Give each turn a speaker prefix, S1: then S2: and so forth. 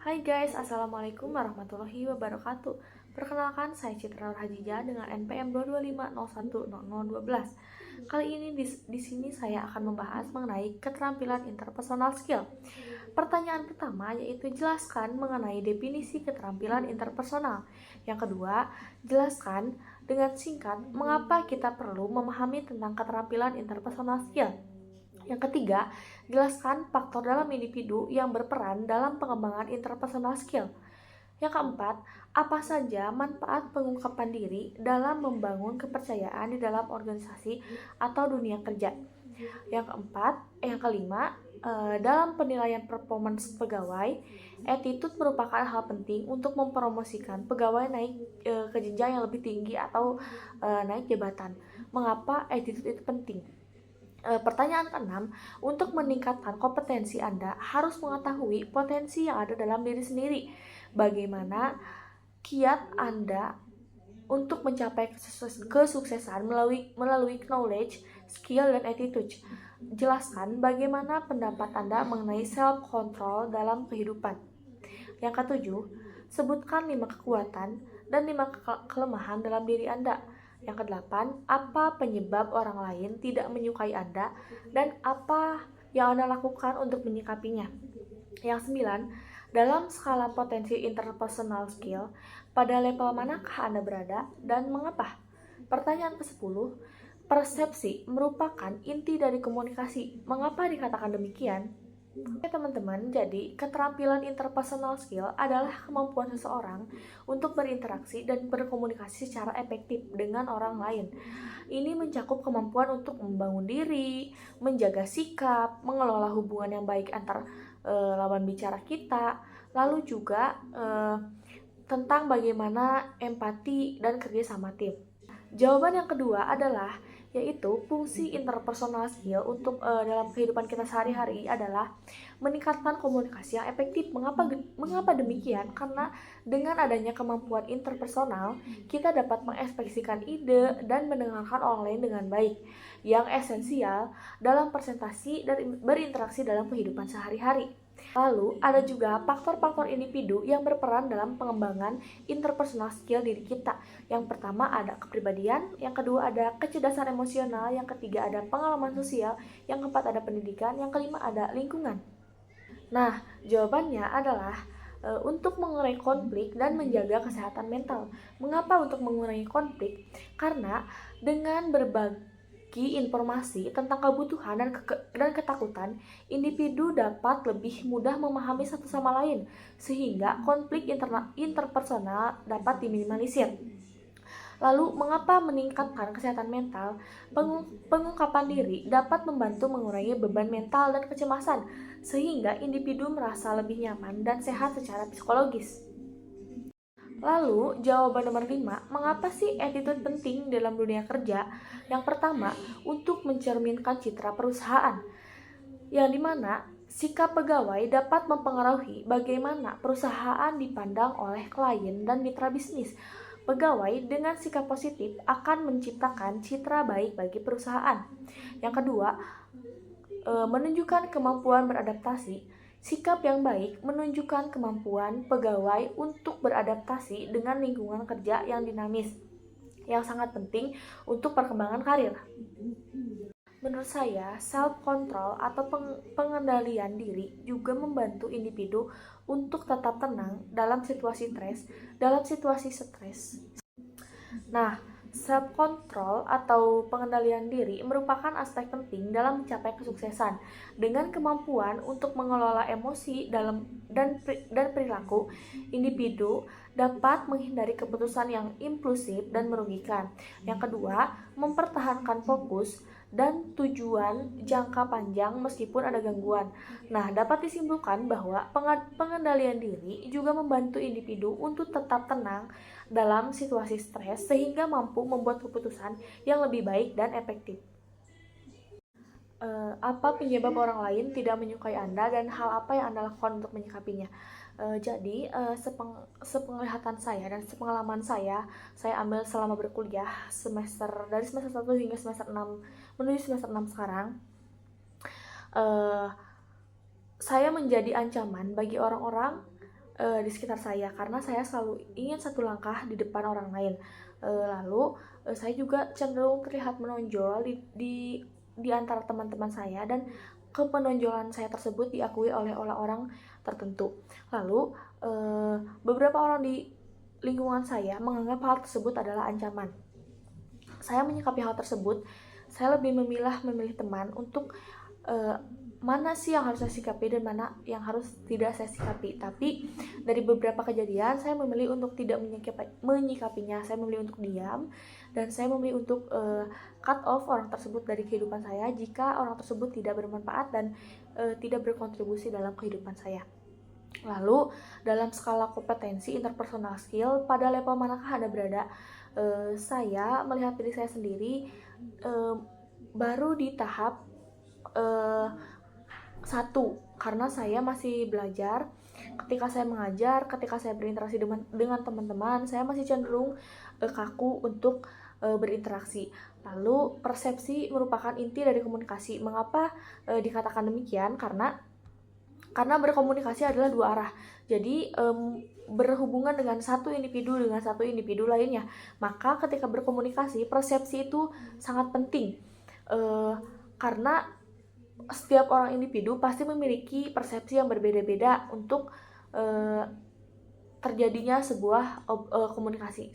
S1: Hai guys, Assalamualaikum warahmatullahi wabarakatuh. Perkenalkan, saya Citra Nurhajijah dengan NPM 225010012. Kali ini di sini saya akan membahas mengenai keterampilan interpersonal skill. Pertanyaan pertama yaitu jelaskan mengenai definisi keterampilan interpersonal. Yang kedua, jelaskan dengan singkat mengapa kita perlu memahami tentang keterampilan interpersonal skill. Yang ketiga, jelaskan faktor dalam individu yang berperan dalam pengembangan interpersonal skill. Yang keempat, apa saja manfaat pengungkapan diri dalam membangun kepercayaan di dalam organisasi atau dunia kerja. Yang kelima, dalam penilaian performance pegawai, attitude merupakan hal penting untuk mempromosikan pegawai naik ke jenjang yang lebih tinggi atau naik jabatan. Mengapa attitude itu penting? Pertanyaan keenam, untuk meningkatkan kompetensi Anda harus mengetahui potensi yang ada dalam diri sendiri. Bagaimana kiat Anda untuk mencapai kesuksesan melalui knowledge, skill, dan attitude. Jelaskan bagaimana pendapat Anda mengenai self-control dalam kehidupan. Yang ketujuh, sebutkan 5 kekuatan dan 5 kelemahan dalam diri Anda. Yang kedelapan, apa penyebab orang lain tidak menyukai Anda dan apa yang Anda lakukan untuk menyikapinya. Yang sembilan, dalam skala potensi interpersonal skill, pada level manakah Anda berada dan mengapa? Pertanyaan ke-10, persepsi merupakan inti dari komunikasi. Mengapa dikatakan demikian? Oke teman-teman, jadi keterampilan interpersonal skill adalah kemampuan seseorang untuk berinteraksi dan berkomunikasi secara efektif dengan orang lain. Ini mencakup kemampuan untuk membangun diri, menjaga sikap, mengelola hubungan yang baik antar lawan bicara kita, lalu juga tentang bagaimana empati dan kerja sama tim. Jawaban yang kedua adalah yaitu fungsi interpersonal skill untuk dalam kehidupan kita sehari-hari adalah meningkatkan komunikasi yang efektif. Mengapa demikian? Karena dengan adanya kemampuan interpersonal, kita dapat mengekspresikan ide dan mendengarkan orang lain dengan baik, yang esensial dalam presentasi dan berinteraksi dalam kehidupan sehari-hari. Lalu, ada juga faktor-faktor individu yang berperan dalam pengembangan interpersonal skill diri kita. Yang pertama ada kepribadian, yang kedua ada kecerdasan emosional, yang ketiga ada pengalaman sosial, yang keempat ada pendidikan, yang kelima ada lingkungan. Nah, jawabannya adalah untuk mengurangi konflik dan menjaga kesehatan mental. Mengapa untuk mengurangi konflik? Karena dengan berbagi informasi tentang kebutuhan dan ketakutan, individu dapat lebih mudah memahami satu sama lain, sehingga konflik interpersonal dapat diminimalisir. Lalu, mengapa meningkatkan kesehatan mental? Pengungkapan diri dapat membantu mengurangi beban mental dan kecemasan, sehingga individu merasa lebih nyaman dan sehat secara psikologis. Lalu, jawaban nomor 5, mengapa sih attitude penting dalam dunia kerja? Yang pertama, untuk mencerminkan citra perusahaan, yang dimana sikap pegawai dapat mempengaruhi bagaimana perusahaan dipandang oleh klien dan mitra bisnis. Pegawai dengan sikap positif akan menciptakan citra baik bagi perusahaan. Yang kedua, menunjukkan kemampuan beradaptasi. Sikap yang baik menunjukkan kemampuan pegawai untuk beradaptasi dengan lingkungan kerja yang dinamis, yang sangat penting untuk perkembangan karir. Menurut saya, self-control atau pengendalian diri juga membantu individu untuk tetap tenang dalam situasi stres. Nah, self-control atau pengendalian diri merupakan aspek penting dalam mencapai kesuksesan. Dengan kemampuan untuk mengelola emosi dan perilaku, individu dapat menghindari keputusan yang impulsif dan merugikan. Yang kedua, mempertahankan fokus dan tujuan jangka panjang meskipun ada gangguan. Nah, dapat disimpulkan bahwa pengendalian diri juga membantu individu untuk tetap tenang dalam situasi stres sehingga mampu membuat keputusan yang lebih baik dan efektif. Apa penyebab orang lain tidak menyukai Anda dan hal apa yang Anda lakukan untuk menyikapinya? Jadi, sepenglihatan saya dan sepengalaman saya ambil selama berkuliah dari semester 1 hingga semester 6 menuju semester 6 sekarang. Saya menjadi ancaman bagi orang-orang di sekitar saya, karena saya selalu ingin satu langkah di depan orang lain. Lalu saya juga cenderung terlihat menonjol di antara teman-teman saya, dan kepenonjolan saya tersebut diakui oleh orang tertentu. Lalu beberapa orang di lingkungan saya menganggap hal tersebut adalah ancaman. Saya menyikapi hal tersebut, saya lebih memilih teman untuk mana sih yang harus saya sikapi dan mana yang harus tidak saya sikapi. Tapi dari beberapa kejadian saya memilih untuk tidak menyikapinya. Saya memilih untuk diam, dan saya memilih untuk cut off orang tersebut dari kehidupan saya jika orang tersebut tidak bermanfaat dan tidak berkontribusi dalam kehidupan saya. Lalu dalam skala kompetensi interpersonal skill, pada level manakah Anda berada? Saya melihat diri saya sendiri baru di tahap 1, karena saya masih belajar. Ketika saya mengajar, ketika saya berinteraksi dengan teman-teman, saya masih cenderung kaku untuk berinteraksi. Lalu persepsi merupakan inti dari komunikasi. Mengapa dikatakan demikian? Karena berkomunikasi adalah dua arah. Jadi berhubungan dengan satu individu lainnya. Maka ketika berkomunikasi, persepsi itu sangat penting. Karena setiap orang individu pasti memiliki persepsi yang berbeda-beda untuk terjadinya sebuah komunikasi.